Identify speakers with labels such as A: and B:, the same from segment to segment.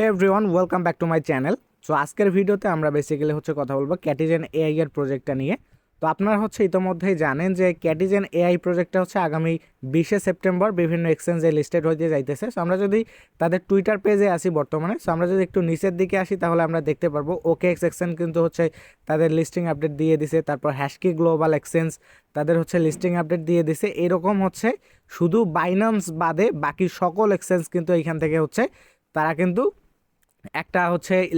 A: Hey everyone, welcome back to my channel. So আজকের ভিডিওতে আমরা বেসিক্যালি কথা বলবো ক্যাটিজেন এআই এর প্রজেক্টটা নিয়ে। তো আপনারা ইতোমধ্যেই জানেন যে ক্যাটিজেন এআই প্রজেক্টটা আগামী 20শে সেপ্টেম্বর বিভিন্ন এক্সচেঞ্জে লিস্টেড হতে যাইতেছে। সো আমরা যদি তাদের টুইটার পেজে আসি বর্তমানে, সো আমরা যদি একটু নিচের দিকে আসি তাহলে আমরা দেখতে পারবো OKX এক্সচেঞ্জ কিন্তু তাদের লিস্টিং আপডেট দিয়ে দিছে। তারপর হ্যাশকি গ্লোবাল এক্সচেঞ্জ তাদের লিস্টিং আপডেট দিয়ে দিছে। এরকম শুধু বাইন্যান্স বাদে বাকি সকল এক্সচেঞ্জ কিন্তু এইখান থেকে তারা কিন্তু একটা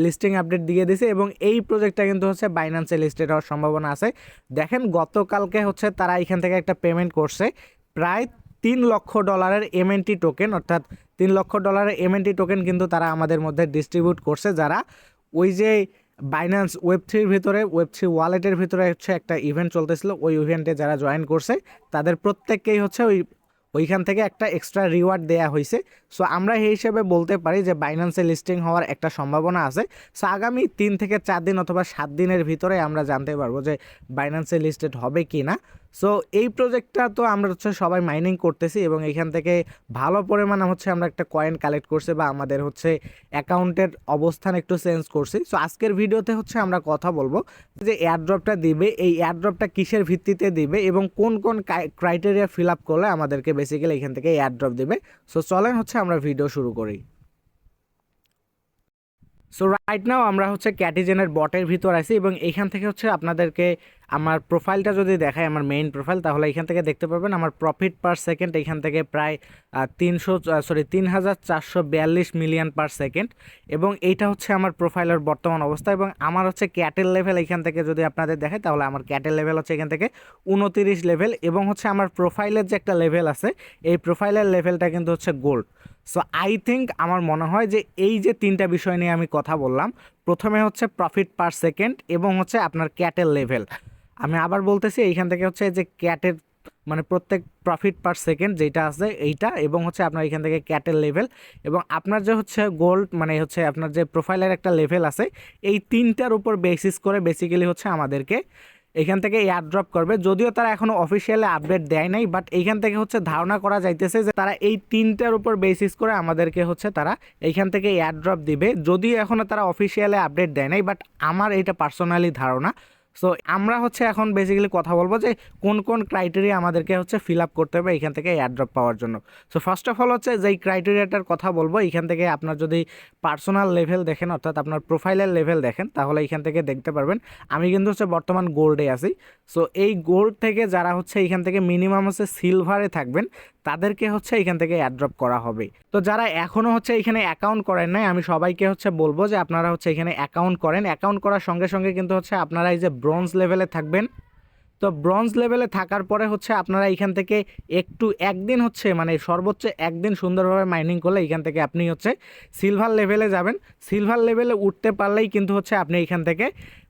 A: লিস্টিং আপডেট দিয়ে দিছে এবং এই প্রজেক্টটা কিন্তু বাইন্যান্সে লিস্টেড হওয়ার সম্ভাবনা আছে। দেখেন গতকালকে তারা এখান থেকে একটা পেমেন্ট করছে প্রায় $3 লক্ষ এমএনটি টোকেন, অর্থাৎ $3 লক্ষ এমএনটি টোকেন কিন্তু তারা আমাদের মধ্যে ডিস্ট্রিবিউট করছে। যারা ওই যে বাইন্যান্স ওয়েব3-র ভিতরে ওয়েব3 ওয়ালেটের ভিতরে একটা ইভেন্ট চলতেছিল, ওই ইভেন্টে যারা জয়েন করছে তাদের প্রত্যেককেই ওইখান থেকে একটা এক্সট্রা রিওয়ার্ড দেয়া হয়েছে। সো আমরা এই হিসেবে বলতে পারি যে বাইন্যান্সে লিস্টিং হওয়ার একটা সম্ভাবনা আছে। সো আগামী 3 থেকে 4 দিন অথবা 7 দিনের ভিতরে আমরা জানতে পারবো যে বাইন্যান্সে লিস্টেড হবে কি না। সো এই প্রজেক্টটা তো আমরা সবাই মাইনিং করতেছি এবং এখান থেকে ভালো পরিমাণে আমরা একটা কয়েন কালেক্ট করছি বা আমাদের অ্যাকাউন্টের অবস্থান একটু চেঞ্জ করছি। সো আজকের ভিডিওতে আমরা কথা বলবো যে এয়ারড্রপটা দিবে, এই এয়ারড্রপটা কিসের ভিত্তিতে দিবে এবং কোন কোন ক্রাইটেরিয়া ফিল আপ করলে আমাদেরকে বেসিক্যালি এখান থেকে এয়ারড্রপ দিবে। সো চলেন আমরা ভিডিও শুরু করি। সো রাইট নাও আমরা ক্যাটিজেনের বটের ভিতর আছি এবং এইখান থেকে আপনাদেরকে আমার প্রোফাইলটা যদি দেখায়, আমার মেইন প্রোফাইল, তাহলে এখান থেকে দেখতে পারবেন আমার প্রফিট পার সেকেন্ড এখান থেকে প্রায় 3,442 মিলিয়ন পার সেকেন্ড এবং এইটা আমার প্রোফাইলের বর্তমান অবস্থা। এবং আমার ক্যাটেল লেভেল এখান থেকে যদি আপনাদের দেখায় তাহলে আমার ক্যাটেল লেভেল এখান থেকে 29 লেভেল এবং আমার প্রোফাইলের যে একটা লেভেল আছে এই প্রোফাইলের লেভেলটা কিন্তু গোল্ড। সো আই থিঙ্ক আমার মনে হয় যে এই যে তিনটা বিষয় নিয়ে আমি কথা বললাম, প্রথমে প্রফিট পার সেকেন্ড এবং আপনার ক্যাটেল লেভেল। আমি আবার বলতেছি এইখান থেকে যে ক্যাটের মানে প্রত্যেক প্রফিট পার সেকেন্ড যেটা আছে এইটা এবং আপনার এখান থেকে ক্যাটেল লেভেল এবং আপনার যে গোল্ড মানে আপনার যে প্রোফাইলের একটা লেভেল আছে, এই তিনটার উপর বেসিস করে বেসিক্যালি আমাদেরকে এখান থেকে এয়ারড্রপ করবে। যদিও তারা এখনও অফিসিয়ালি আপডেট দেয় নাই, বাট এইখান থেকে ধারণা করা যাইতেছে যে তারা এই তিনটার উপর বেসিস করে আমাদেরকে তারা এইখান থেকে এয়ারড্রপ দিবে। যদিও এখনও তারা অফিসিয়ালি আপডেট দেয় নাই, বাট আমার এইটা পার্সোনালি ধারণা। সো আমরা এখন বেসিক্যালি কথা বলবো যে কোন কোন ক্রাইটেরিয়া আমাদেরকে ফিল আপ করতে হবে এখান থেকে এয়ারড্রপ পাওয়ার জন্য। সো ফার্স্ট অফ অল যেই ক্রাইটেরিয়াটার কথা বলবো, এখান থেকে আপনার যদি পার্সোনাল লেভেল দেখেন অর্থাৎ আপনার প্রোফাইলের লেভেল দেখেন তাহলে এখান থেকে দেখতে পারবেন আমি কিন্তু বর্তমান গোল্ডে আছি। সো এই গোল্ড থেকে যারা এখান থেকে মিনিমাম সিলভারে থাকবেন তাদেরকে এখান থেকে এয়ারড্রপ করা হবে। তো যারা এখনও এখানে অ্যাকাউন্ট করেন নাই, আমি সবাইকে বলবো যে আপনারা এখানে অ্যাকাউন্ট করেন। অ্যাকাউন্ট করার সঙ্গে সঙ্গে কিন্তু আপনারা এই যে ব্রোঞ্জ লেভেলে থাকবেন। তো ব্রোঞ্জ লেভেলে থাকার পরে আপনারা এখান থেকে একটু একদিন মানে সর্বোচ্চ একদিন সুন্দরভাবে মাইনিং করলে এখান থেকে আপনি সিলভার লেভেলে যাবেন। সিলভার লেভেলে উঠতে পারলেই কিন্তু আপনি এখান থেকে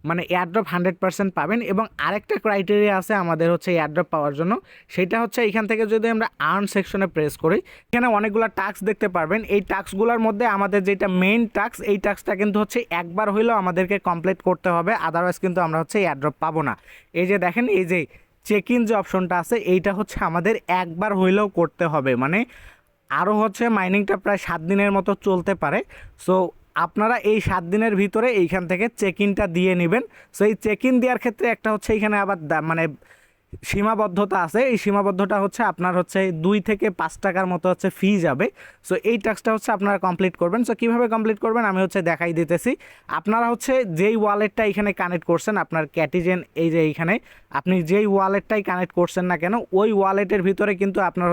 A: মানে এয়ারড্রপ 100% পাবেন। এবং আরেকটা ক্রাইটেরিয়া আছে আমাদের এয়ারড্রপ পাওয়ার জন্য, সেটা এখান থেকে যদি আমরা আর্ন সেকশনে প্রেস করি, এখানে অনেকগুলো টাস্ক দেখতে পারবেন। এই টাস্কগুলোর মধ্যে আমাদের যেটা মেইন টাস্ক, এই টাস্কটা কিন্তু একবার হইলেও আমাদেরকে কমপ্লিট করতে হবে, আদারওয়াইজ কিন্তু আমরা এয়ারড্রপ পাবো না। এই যে দেখেন এই যে চেক ইন যে অপশনটা আছে এইটা আমাদের একবার হইলেও করতে হবে, মানে আরও মাইনিংটা প্রায় 7 দিনের মতো চলতে পারে। সো আপনারা এই 7 দিনের ভিতরে এইখান থেকে চেক ইনটা দিয়ে নেবেন। সো এই চেক ইন দেওয়ার ক্ষেত্রে একটা এখানে আবার মানে সীমাবদ্ধতা আছে। এই সীমাবদ্ধতা আপনার 2 থেকে 5 টাকার মতো ফি যাবে। সো এই টাস্কটা আপনারা কমপ্লিট করবেন। সো কীভাবে কমপ্লিট করবেন আমি দেখাই দিতেছি। আপনারা যেই ওয়ালেটটা এখানে কানেক্ট করছেন আপনার ক্যাটিজেন, এই যে এইখানে আপনি যেই ওয়ালেটটাই কানেক্ট করছেন না কেন, ওই ওয়ালেটের ভিতরে কিন্তু আপনার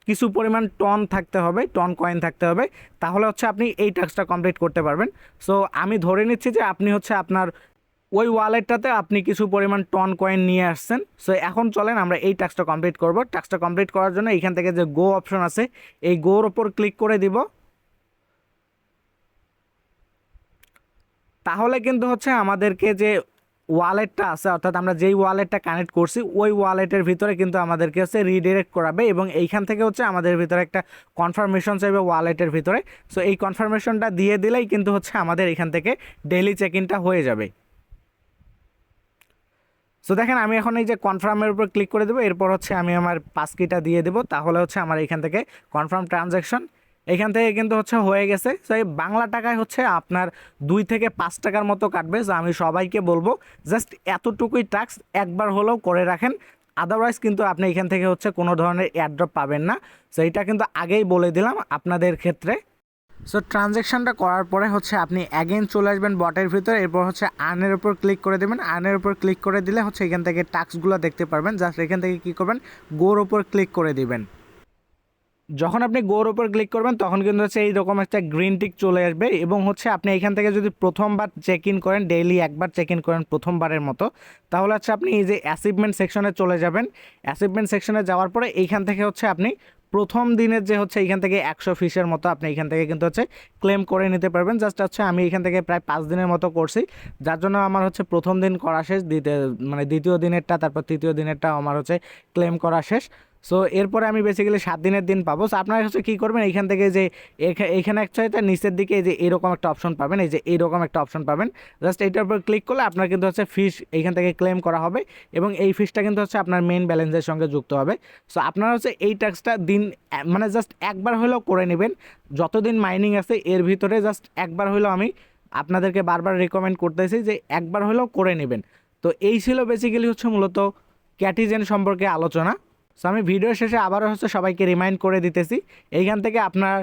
A: কিছু পরিমাণ টন থাকতে হবে, টন কয়েন থাকতে হবে, তাহলে আপনি এই টাস্কটা কমপ্লিট করতে পারবেন। সো আমি ধরে নিচ্ছি যে আপনি আপনার ওই ওয়ালেটটাতে আপনি কিছু পরিমাণ টন কয়েন নিয়ে আসছেন। সো এখন চলেন আমরা এই টাস্কটা কমপ্লিট করব। টাস্কটা কমপ্লিট করার জন্য এইখান থেকে যে গো অপশন আছে এই গোর ওপর ক্লিক করে দিব। তাহলে কিন্তু আমাদেরকে যে ওয়ালেটটা আছে অর্থাৎ আমরা যেই ওয়ালেটটা কানেক্ট করছি ওই ওয়ালেটের ভিতরে কিন্তু আমাদেরকে রিডিরেক্ট করাবে এবং এইখান থেকে আমাদের ভিতরে একটা কনফার্মেশন চাইবে ওয়ালেটের ভিতরে। সো এই কনফার্মেশনটা দিয়ে দিলেই কিন্তু আমাদের এখান থেকে ডেইলি চেক ইনটা হয়ে যাবে। সো দেখেন আমি এখন এই যে কনফার্মের উপর ক্লিক করে দেবো, এরপর আমি আমার পাসকিটা দিয়ে দেবো, তাহলে আমার এখান থেকে কনফার্ম ট্রানজ্যাকশন এখান থেকে কিন্তু হচ্ছে হয়ে গেছে। সো এই বাংলা টাকায় হচ্ছে আপনার 2 থেকে 5 টাকার মতো কাটবে। সো আমি সবাইকে বলবো জাস্ট এতটুকুই টাস্ক একবার হলেও করে রাখেন, আদারওয়াইজ কিন্তু আপনি এখান থেকে হচ্ছে কোনো ধরনের এয়ারড্রপ পাবেন না। সো এইটা কিন্তু আগেই বলে দিলাম আপনাদের ক্ষেত্রে। সো ট্রানজ্যাকশানটা করার পরে হচ্ছে আপনি অ্যাগেন চলে আসবেন বটের ভিতরে, এরপর হচ্ছে আর্নের উপর ক্লিক করে দেবেন। আর্নের উপর ক্লিক করে দিলে হচ্ছে এখান থেকে টাস্কগুলো দেখতে পারবেন। জাস্ট এখান থেকে কী করবেন, গোর উপর ক্লিক করে দিবেন। যখন আপনি গোর উপর ক্লিক করবেন তখন কিন্তু হচ্ছে এইরকম একটা গ্রিন টিক চলে আসবে, এবং হচ্ছে আপনি এখান থেকে যদি প্রথমবার চেক ইন করেন, ডেইলি একবার চেক ইন করেন প্রথমবারের মতো, তাহলে হচ্ছে আপনি এই যে অ্যাচিভমেন্ট সেকশনে চলে যাবেন। অ্যাচিভমেন্ট সেকশনে যাওয়ার পরে এইখান থেকে হচ্ছে আপনি প্রথম দিনের যে হচ্ছে এখান থেকে 100 ফিসের মতো আপনি এখান থেকে কিন্তু হচ্ছে ক্লেম করে নিতে পারবেন। জাস্ট হচ্ছে আমি এখান থেকে প্রায় 5 দিনের মতো করছি, যার জন্য আমার হচ্ছে প্রথম দিন করা শেষ, দ্বিতীয় দিনেরটা, তারপর তৃতীয় দিনেরটা আমার হচ্ছে ক্লেম করা শেষ। সো এরপরে আমি বেসিক্যালি 7 দিনের দিন পাবো। সো আপনারা হচ্ছে কী করবেন, এইখান থেকে যে এখানে অ্যাকচুয়ালি তার নিচের দিকে এই যে এরকম একটা অপশন পাবেন, এই যে এইরকম একটা অপশন পাবেন। জাস্ট এইটার উপর ক্লিক করলে আপনার কিন্তু হচ্ছে ফিস এইখান থেকে ক্লেম করা হবে, এবং এই ফিসটা কিন্তু হচ্ছে আপনার মেইন ব্যালেন্সের সঙ্গে যুক্ত হবে। সো আপনারা হচ্ছে এই ট্যাক্সটা দিন মানে জাস্ট একবার হলেও করে নেবেন। যতদিন মাইনিং আছে এর ভিতরে জাস্ট একবার হলেও আমি আপনাদেরকে বারবার রেকমেন্ড করতেছি যে একবার হলেও করে নেবেন। তো এই ছিল বেসিক্যালি হচ্ছে মূলত ক্যাটিজেন সম্পর্কে আলোচনা। সো আমি ভিডিও শেষে আবারও হচ্ছে সবাইকে রিমাইন্ড করে দিতেছি, এইখান থেকে আপনার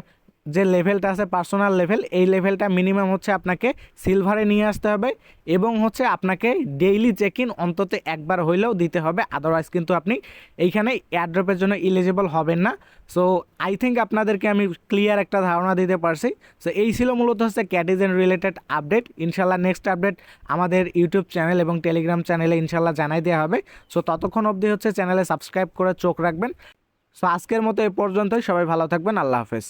A: যে লেভেলটা আছে পার্সোনাল লেভেল, এই লেভেলটা মিনিমাম হচ্ছে আপনাকে সিলভারে নিয়ে আসতে হবে, এবং হচ্ছে আপনাকে ডেইলি চেক ইন অন্তত একবার হইলেও দিতে হবে, আদারওয়াইজ কিন্তু আপনি এইখানে এয়ারড্রপের জন্য এলিজিবল হবেন না। সো আই থিঙ্ক আপনাদেরকে আমি ক্লিয়ার একটা ধারণা দিতে পারছি। সো এই ছিল মূলত হচ্ছে ক্যাটিজেন রিলেটেড আপডেট। ইনশাল্লাহ নেক্সট আপডেট আমাদের ইউটিউব চ্যানেল এবং টেলিগ্রাম চ্যানেলে ইনশাল্লাহ জানাই দেওয়া হবে। সো ততক্ষণ অবধি হচ্ছে চ্যানেলে সাবস্ক্রাইব করে চোখ রাখবেন। সো আজকের মতো এ পর্যন্তই, সবাই ভালো থাকবেন, আল্লাহ হাফেজ।